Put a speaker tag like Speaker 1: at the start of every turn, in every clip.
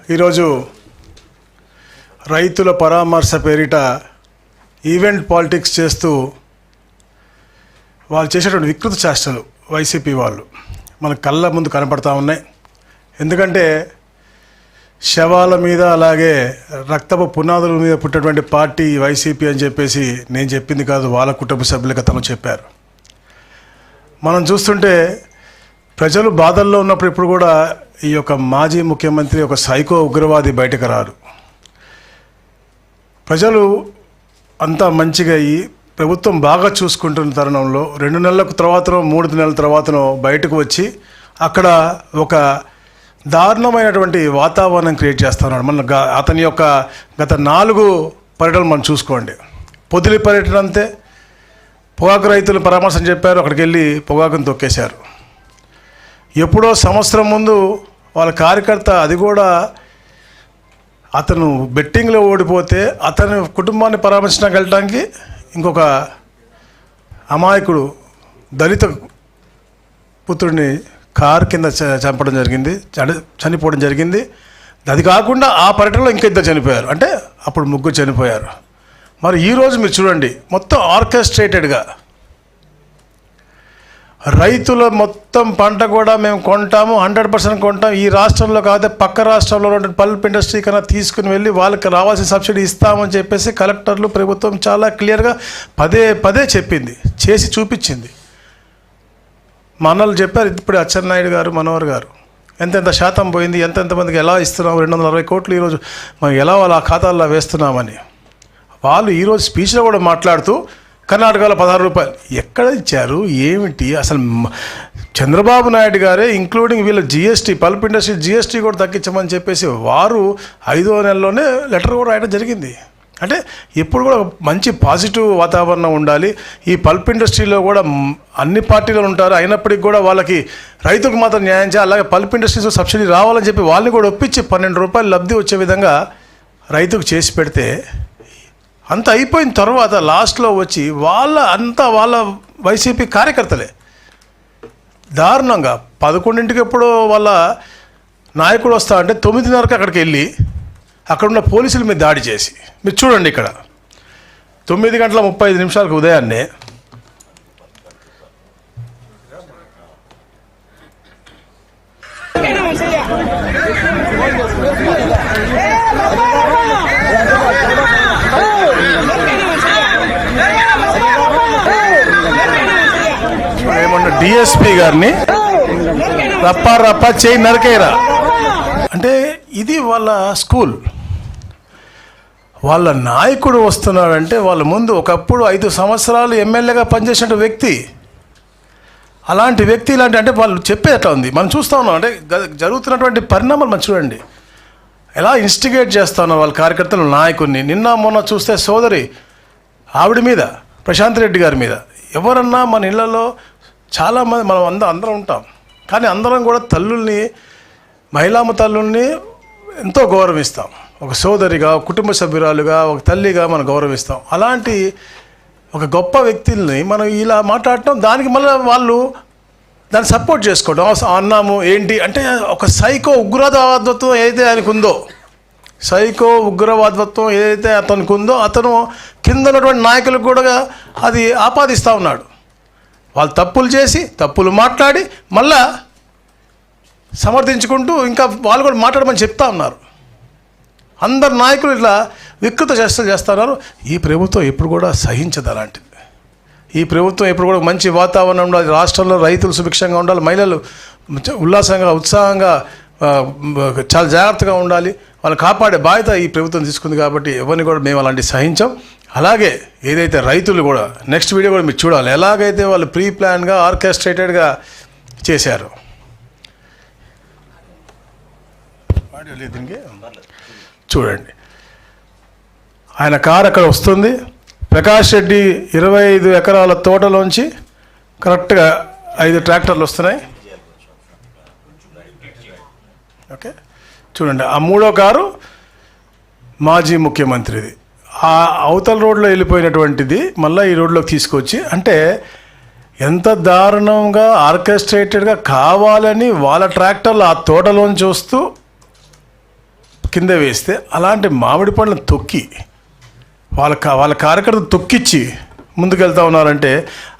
Speaker 1: ఈరోజు రైతుల పరామర్శ పేరిట ఈవెంట్ పాలిటిక్స్ చేస్తూ వాళ్ళు చేసేటువంటి వికృత చేష్టలు వైసీపీ వాళ్ళు మన కళ్ళ ముందు కనపడతా ఉన్నాయి. ఎందుకంటే శవాల మీద అలాగే రక్తపు పునాదుల మీద పుట్టినటువంటి పార్టీ వైసీపీ అని చెప్పేసి నేను చెప్పింది కాదు, వాళ్ళ కుటుంబ సభ్యులుగా తను చెప్పారు. మనం చూస్తుంటే ప్రజలు బాధల్లో ఉన్నప్పుడు ఇప్పుడు కూడా ఈ యొక్క మాజీ ముఖ్యమంత్రి ఒక సైకో ఉగ్రవాది బయటకు రారు. ప్రజలు అంతా మంచిగా అయ్యి ప్రభుత్వం బాగా చూసుకుంటున్న తరుణంలో 2 నెలల తర్వాతనో 3 నెలల తర్వాతనో బయటకు వచ్చి అక్కడ ఒక దారుణమైనటువంటి వాతావరణం క్రియేట్ చేస్తున్నాడు. మన అతని యొక్క గత 4 పర్యటనలు మనం చూసుకోండి. పొదిలి పర్యటన అంతే, పొగాకు రైతులు పరామర్శం చెప్పారు, అక్కడికి వెళ్ళి పొగాకును తొక్కేశారు. ఎప్పుడో సంవత్సరం ముందు వాళ్ళ కార్యకర్త, అది కూడా అతను బెట్టింగ్లో ఓడిపోతే అతని కుటుంబాన్ని పరామర్శించడానికి వెళ్ళడానికి ఇంకొక అమాయకుడు దళిత పుత్రుడిని కారు కింద చంపడం జరిగింది, చనిపోవడం జరిగింది. అది కాకుండా ఆ పర్యటనలో ఇంకా 2 చనిపోయారు, అంటే అప్పుడు 3 చనిపోయారు. మరి ఈరోజు మీరు చూడండి, మొత్తం ఆర్కెస్ట్రేటెడ్గా రైతుల మొత్తం పంట కూడా మేము కొంటాము, 100% కొంటాం. ఈ రాష్ట్రంలో కాకపోతే పక్క రాష్ట్రంలో ఉన్న పల్ప్ ఇండస్ట్రీ కన్నా తీసుకుని వెళ్ళి వాళ్ళకి రావాల్సిన సబ్సిడీ ఇస్తామని చెప్పేసి కలెక్టర్లు, ప్రభుత్వం చాలా క్లియర్గా పదే చెప్పింది, చేసి చూపించింది. మనలు చెప్పారు ఇప్పుడు అచ్చెన్నాయుడు గారు, మనోహర్ గారు ఎంతెంత శాతం పోయింది, ఎంతెంతమందికి ఎలా ఇస్తున్నాము, 260 కోట్లు ఈరోజు మనం ఎలా వాళ్ళ ఖాతాల్లో వేస్తున్నామని. వాళ్ళు ఈరోజు స్పీచ్లో కూడా మాట్లాడుతూ కర్ణాటకలో 16 రూపాయలు ఎక్కడ ఇచ్చారు, ఏమిటి అసలు? చంద్రబాబు నాయుడు గారే ఇంక్లూడింగ్ వీళ్ళ జిఎస్టీ, పల్ప్ ఇండస్ట్రీ జిఎస్టీ కూడా తగ్గించమని చెప్పేసి వారు 5వ నెలలోనే లెటర్ కూడా రాయడం జరిగింది. అంటే ఎప్పుడు కూడా మంచి పాజిటివ్ వాతావరణం ఉండాలి. ఈ పల్ప్ ఇండస్ట్రీలో కూడా అన్ని పార్టీలు ఉంటారు, అయినప్పటికీ కూడా వాళ్ళకి రైతులకు మాత్రం న్యాయం చేయాలి. అలాగే పల్ప్ ఇండస్ట్రీస్లో సబ్సిడీ రావాలని చెప్పి వాళ్ళని కూడా ఒప్పించి 12 రూపాయలు లబ్ధి వచ్చే విధంగా రైతుకు చేసి పెడితే, అంత అయిపోయిన తర్వాత లాస్ట్లో వచ్చి వాళ్ళ వైసీపీ కార్యకర్తలే దారుణంగా 11ంటికి ఎప్పుడో వాళ్ళ నాయకుడు వస్తా అంటే 9:30కి అక్కడికి వెళ్ళి అక్కడున్న పోలీసుల మీద దాడి చేసి, మీరు చూడండి ఇక్కడ 9:35 ఉదయాన్నే ఏమన్నా డిఎస్పీ గారిని రప్పా చేయి నరకేరా అంటే, ఇది వాళ్ళ స్కూల్. వాళ్ళ నాయకుడు వస్తున్నాడంటే వాళ్ళ ముందు ఒకప్పుడు 5 సంవత్సరాలు ఎమ్మెల్యేగా పనిచేసిన వ్యక్తి, అలాంటి వ్యక్తి ఇలాంటి అంటే వాళ్ళు చెప్పేట్లా ఉంది. మనం చూస్తూ ఉన్నాం, అంటే జరుగుతున్నటువంటి పరిణామాలు మనం చూడండి, ఎలా ఇన్స్టిగేట్ చేస్తా ఉన్నారు వాళ్ళ కార్యకర్తలు నాయకుడిని. నిన్న మొన్న చూస్తే సోదరి ఆవిడ మీద, ప్రశాంత్ రెడ్డి గారి మీద, ఎవరన్నా మన ఇళ్లలో చాలామంది మనం అందరం ఉంటాం, కానీ అందరం కూడా తల్లుల్ని, మహిళామ తల్లుల్ని ఎంతో గౌరవిస్తాం. ఒక సోదరిగా, కుటుంబ సభ్యురాలుగా, ఒక తల్లిగా మనం గౌరవిస్తాం. అలాంటి ఒక గొప్ప వ్యక్తుల్ని మనం ఇలా మాట్లాడటం, దానికి మళ్ళీ వాళ్ళు దాన్ని సపోర్ట్ చేసుకోవడం అన్నాము ఏంటి అంటే, ఒక సైకో ఉగ్రవాదత్వం ఏదైతే ఆయనకు ఉందో, సైకో ఉగ్రవాదత్వం ఏదైతే అతనికి ఉందో, అతను కింద ఉన్నటువంటి నాయకులకు కూడా అది ఆపాదిస్తూ ఉన్నాడు. వాళ్ళు తప్పులు చేసి, తప్పులు మాట్లాడి మళ్ళా సమర్థించుకుంటూ ఇంకా వాళ్ళు కూడా మాట్లాడమని చెప్తా ఉన్నారు. అందరు నాయకులు ఇట్లా వికృత చేష్టలు చేస్తున్నారు. ఈ ప్రభుత్వం ఎప్పుడు కూడా సహించదు అలాంటిది. ఈ ప్రభుత్వం ఎప్పుడు కూడా మంచి వాతావరణం ఉండాలి, రాష్ట్రంలో రైతులు సుభిక్షంగా ఉండాలి, మహిళలు ఉల్లాసంగా, ఉత్సాహంగా, చాలా జాగ్రత్తగా ఉండాలి, వాళ్ళు కాపాడే బాధ్యత ఈ ప్రభుత్వం తీసుకుంది. కాబట్టి ఎవరిని కూడా మేము అలాంటి సహించాం. అలాగే ఏదైతే రైతులు కూడా నెక్స్ట్ వీడియో కూడా మీరు చూడాలి, ఎలాగైతే వాళ్ళు ప్రీ ప్లాన్గా, ఆర్కెస్ట్రేటెడ్గా చేశారు. దీనికి చూడండి, ఆయన కారు అక్కడ వస్తుంది. ప్రకాష్ రెడ్డి 25 ఎకరాల తోటలోంచి కరెక్ట్గా 5 ట్రాక్టర్లు వస్తున్నాయి. ఓకే, చూడండి, ఆ 3వ కారు మాజీ ముఖ్యమంత్రిది. ఆ అవతల రోడ్లో వెళ్ళిపోయినటువంటిది మళ్ళీ ఈ రోడ్లోకి తీసుకొచ్చి, అంటే ఎంత దారుణంగా ఆర్కెస్ట్రేటెడ్గా కావాలని వాళ్ళ ట్రాక్టర్లు ఆ తోటలోంచి వస్తూ కింద వేస్తే, అలాంటి మామిడి పండ్లను తొక్కి వాళ్ళ కార్యకర్తలు తొక్కిచ్చి ముందుకెళ్తా ఉన్నారంటే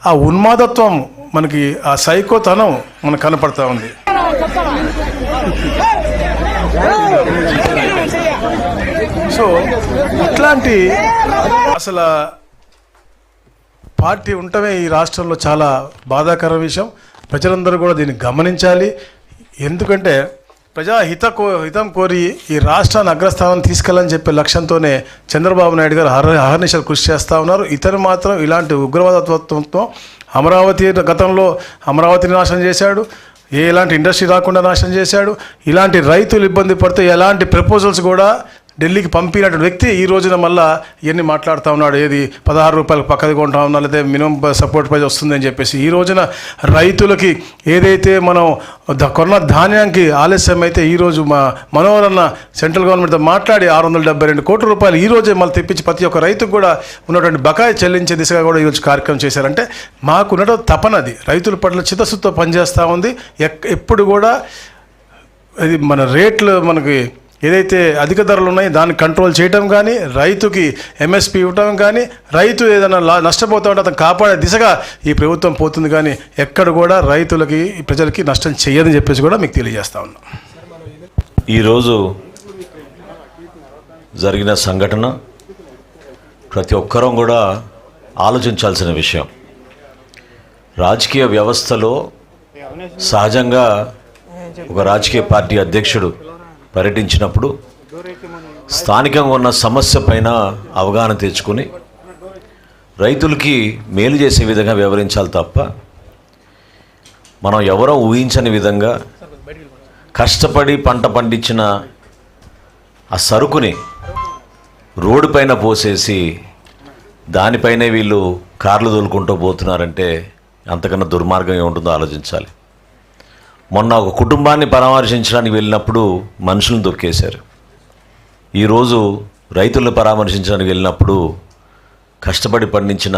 Speaker 1: ఆ ఉన్మాదత్వం మనకి, ఆ సైకోతనం మనకు కనపడతా ఉంది. సో ఇట్లాంటి అసలు పార్టీ ఉండటమే ఈ రాష్ట్రంలో చాలా బాధాకర విషయం. ప్రజలందరూ కూడా దీన్ని గమనించాలి. ఎందుకంటే హితం కోరి ఈ రాష్ట్రాన్ని అగ్రస్థానం తీసుకెళ్ళని చెప్పే లక్ష్యంతోనే చంద్రబాబు నాయుడు గారు అహర్నిశలు కృషి చేస్తూ ఉన్నారు. ఇతను మాత్రం ఇలాంటి ఉగ్రవాదత్వంతో గతంలో అమరావతిని నాశనం చేశాడు, ఎలాంటి ఇండస్ట్రీ రాకుండా నాశనం చేశాడు. ఇలాంటి రైతులు ఇబ్బంది పడితే ఎలాంటి ప్రపోజల్స్ కూడా ఢిల్లీకి పంపినటువంటి వ్యక్తి ఈ రోజున మళ్ళీ ఇవన్నీ మాట్లాడుతూ ఉన్నాడు. ఏది 16 రూపాయలకు పక్కది కొంటా ఉన్నా, లేదా మినిమం సపోర్ట్ ప్రైస్ వస్తుందని చెప్పేసి. ఈ రోజున రైతులకి ఏదైతే మనం కొన్న ధాన్యానికి ఆలస్యం అయితే ఈరోజు మనోహర్ అన్న సెంట్రల్ గవర్నమెంట్తో మాట్లాడి 672 కోట్ల రూపాయలు ఈ రోజే మళ్ళీ తెప్పించి ప్రతి ఒక్క రైతుకు కూడా ఉన్నటువంటి బకాయి చెల్లించే దిశగా కూడా ఈరోజు కార్యక్రమం చేశారంటే మాకున్న తపనది రైతుల పట్ల చిత్తశుద్ధితో పనిచేస్తూ ఉంది. ఎప్పుడు కూడా ఇది మన రేట్లు మనకి ఏదైతే అధిక ధరలు ఉన్నాయో దాన్ని కంట్రోల్ చేయటం కానీ, రైతుకి ఎంఎస్పి ఇవ్వటం కానీ, రైతు ఏదైనా నష్టపోతూ ఉంటే అతను కాపాడే దిశగా ఈ ప్రభుత్వం పోతుంది. కానీ ఎక్కడ కూడా రైతులకి ప్రజలకి నష్టం చేయదని చెప్పేసి కూడా మీకు తెలియజేస్తా ఉన్నాం.
Speaker 2: ఈరోజు జరిగిన సంఘటన ప్రతి ఒక్కరూ కూడా ఆలోచించాల్సిన విషయం. రాజకీయ వ్యవస్థలో సహజంగా ఒక రాజకీయ పార్టీ అధ్యక్షుడు పర్యటించినప్పుడు స్థానికంగా ఉన్న సమస్య పైన అవగాహన తెచ్చుకొని రైతులకి మేలు చేసే విధంగా వ్యవహరించాలి తప్ప, మనం ఎవరో ఊహించని విధంగా కష్టపడి పంట పండించిన ఆ సరుకుని రోడ్డు పైన పోసేసి దానిపైనే వీళ్ళు కార్లు తోలుకుంటూ పోతున్నారంటే అంతకన్నా దుర్మార్గం ఏముంటుందో ఆలోచించాలి. మొన్న ఒక కుటుంబాన్ని పరామర్శించడానికి వెళ్ళినప్పుడు మనుషులను తొక్కేశారు. ఈరోజు రైతులను పరామర్శించడానికి వెళ్ళినప్పుడు కష్టపడి పండించిన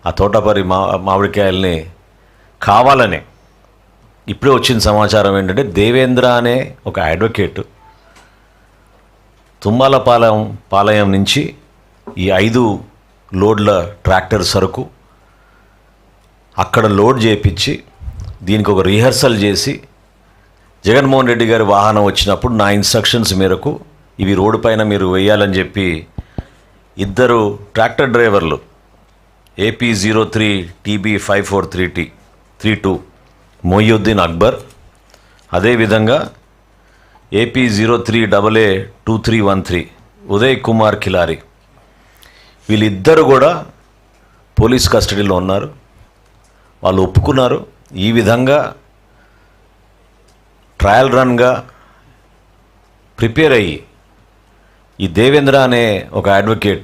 Speaker 2: ఆ తోటపరి మామిడికాయల్ని కావాలనే, ఇప్పుడే వచ్చిన సమాచారం ఏంటంటే దేవేంద్ర అనే ఒక అడ్వకేట్ తుమ్మలపాలెం నుంచి ఈ 5 లోడ్ల ట్రాక్టర్ సరుకు అక్కడ లోడ్ చేయించి దీనికి ఒక రిహర్సల్ చేసి జగన్మోహన్ రెడ్డి గారి వాహనం వచ్చినప్పుడు నా ఇన్స్ట్రక్షన్స్ మేరకు ఇవి రోడ్డు పైన మీరు వేయాలని చెప్పి 2 ట్రాక్టర్ డ్రైవర్లు AP03 TB54332 మొయ్యుద్దీన్ అక్బర్, అదేవిధంగా AP03AA2313 ఉదయ్ కుమార్ కిలారి, వీళ్ళిద్దరు కూడా పోలీస్ కస్టడీలో ఉన్నారు. వాళ్ళు ఒప్పుకున్నారు. ఈ విధంగా ట్రయల్ రన్గా ప్రిపేర్ అయ్యి ఈ దేవేంద్ర అనే ఒక అడ్వకేట్